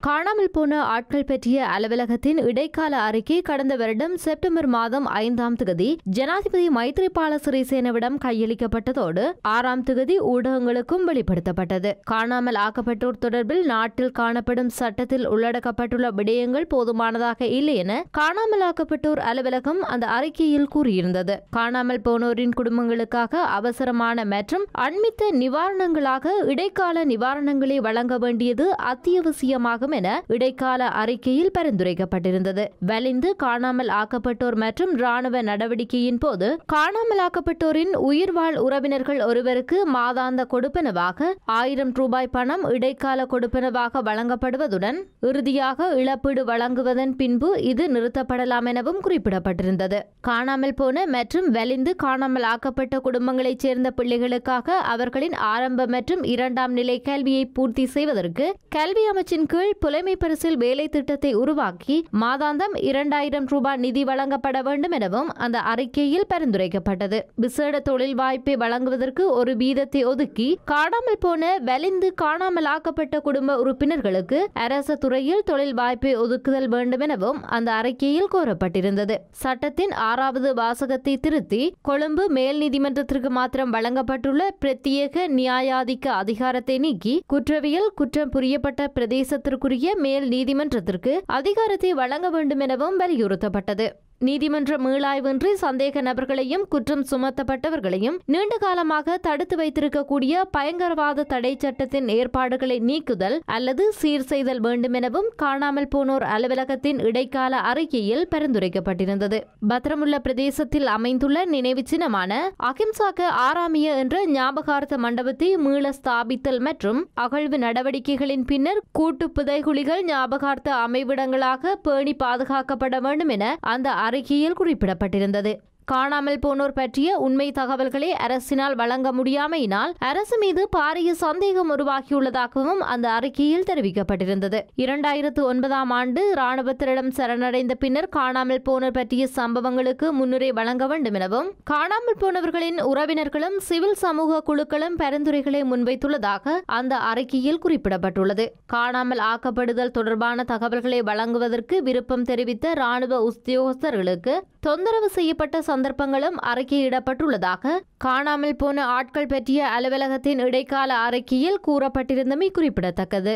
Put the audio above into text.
காணாமல் போன ஆட்கள் பற்றிய அலுவலகத்தின் இடைக்கால அறிக்கை கடந்த வருடம் செப்டம்பர் மாதம் 5ஆம் தேதி ஜனாதிபதி மைத்ரிபால சிறிசேனவிடம் கையளிக்கப்பட்டதோடு 6ஆம் தேதி ஊடகங்களுக்கும் வெளிப்படுத்தப்பட்டது. காணாமல் ஆக்கப்பட்டோர் தொடர்பில் நாட்டில் காணப்படும் சட்டத்தில் உள்ளடக்கப்பட்டுள்ள விடயங்கள் போதுமானதாக இல்லை என காணாமல் ஆக்கப்பட்டோர் அலுவலகம் அந்த அறிக்கையில் கூறியிருந்தது. காணாமல் போனோரின் குடும்பங்களுக்காக அவசரமான மற்றும் அண்மித்த நிவாரணங்களாக இடைக்கால நிவாரணங்களை வழங்க வேண்டியது அத்தியாவசியமாகும் என இடைக்கால அறிக்கையில் பரிந்துரைக்கப்பட்டிருந்தது. வலிந்து காணாமல் ஆக்கப்பட்டோர் மற்றும் ராணுவ நடவடிக்கையின் போது காணாமல் ஆக்கப்பட்டோரின் உயிர்வாழ் உறவினர்கள் ஒருவருக்கு மாதாந்த கொடுப்பனவாக 1000 ரூபாய் பணம் இடைக்கால கொடுப்பனவாக வழங்கப்படுவதுடன் இறுதியாக இழப்பீடு வழங்குவதன் பின்பு இது நிறுத்தப்படலாம் எனவும் குறிப்பிடப்பட்டிருந்தது. காணாமல் போன மற்றும் வலிந்து காணாமல் ஆக்கப்பட்ட குடும்பங்களைச் சேர்ந்த பிள்ளைகளுக்காக அவர்களின் ஆரம்ப மற்றும் 2ஆம் நிலை கல்வியை பூர்த்தி செய்வதற்கு கல்வி அமைச்சின் கீழ் புலைமை பரிசில் வேலை திட்டத்தை உருவாக்கி மாதாந்தம் 2000 ரூபாய் நிதி வழங்கப்பட வேண்டும் எனவும் அந்த அறிக்கையில் பரிந்துரைக்கப்பட்டது. விசேட தொழில் வாய்ப்பை வழங்குவதற்கு ஒரு வீதத்தை ஒதுக்கி காணாமல் போன வலிந்து காணாமல் ஆக்கப்பட்ட குடும்ப உறுப்பினர்களுக்கு அரசு துறையில் தொழில் வாய்ப்பை ஒதுக்குதல் வேண்டும் எனவும் அந்த அறிக்கையில் கோரப்பட்டிருந்தது. சட்டத்தின் 6வது வாசகத்தை திருத்தி கொழும்பு மேல் நீதிமன்றத்திற்கு மாத்திரம் வழங்கப்பட்டுள்ள பிரத்யேக நியாயாதிக்க அதிகாரத்தை நீக்கி குற்றவியல் குற்றம் புரியப்பட்ட பிரதேசத்திற்குரிய மேல் நீதிமன்றத்திற்கு அதிகாரத்தை வழங்க வேண்டும் எனவும் வலியுறுத்தப்பட்டது. நீதிமன்ற மீளாய்வின்றி சந்தேக நபர்களையும் குற்றம் சுமத்தப்பட்டவர்களையும் நீண்ட காலமாக தடுத்து வைத்திருக்கக்கூடிய பயங்கரவாத தடை சட்டத்தின் ஏற்பாடுகளை நீக்குதல் அல்லது சீர் செய்தல் வேண்டும் எனவும் காணாமல் போனோர் அலுவலகத்தின் இடைக்கால அறிக்கையில் பரிந்துரைக்கப்பட்டிருந்தது. பத்திரமுள்ள பிரதேசத்தில் அமைந்துள்ள நினைவு சின்னமான அகிம்சாக்க ஆராமிய என்ற ஞாபகார்த்த மண்டபத்தை மீள ஸ்தாபித்தல் மற்றும் அகழ்வு நடவடிக்கைகளின் பின்னர் கூட்டு புதைகுழிகள் ஞாபகார்த்த அமைவிடங்களாக பேணி பாதுகாக்கப்பட வேண்டும் என அந்த அறிக்கையில் குறிப்பிடப்பட்டிருந்தது. காணாமல் போனோர் பற்றிய உண்மை தகவல்களை அரசினால் வழங்க முடியாமையினால் அரசு மீது பாரிய சந்தேகம் உருவாகியுள்ளதாகவும் அந்த அறிக்கையில் தெரிவிக்கப்பட்டிருந்தது. 2009ஆம் ஆண்டு ராணுவத்திடம் சரணடைந்த பின்னர் காணாமல் போனோர் பற்றிய சம்பவங்களுக்கு முன்னுரை வழங்க வேண்டும் எனவும் காணாமல் போனவர்களின் உறவினர்களும் சிவில் சமூக குழுக்களும் பரிந்துரைகளை முன்வைத்துள்ளதாக அந்த அறிக்கையில் குறிப்பிடப்பட்டுள்ளது. காணாமல் ஆக்கப்படுதல் தொடர்பான தகவல்களை வழங்குவதற்கு விருப்பம் தெரிவித்த ராணுவ உத்தியோகஸ்தர்களுக்கு தொந்தரவு செய்யப்பட்ட சந்தர்ப்பங்களும் அறிக்கையிடப்பட்டுள்ளதாக காணாமல் போன ஆட்கள் பற்றிய அலுவலகத்தின் இடைக்கால அறிக்கையில் கூறப்பட்டிருந்தமை குறிப்பிடத்தக்கது.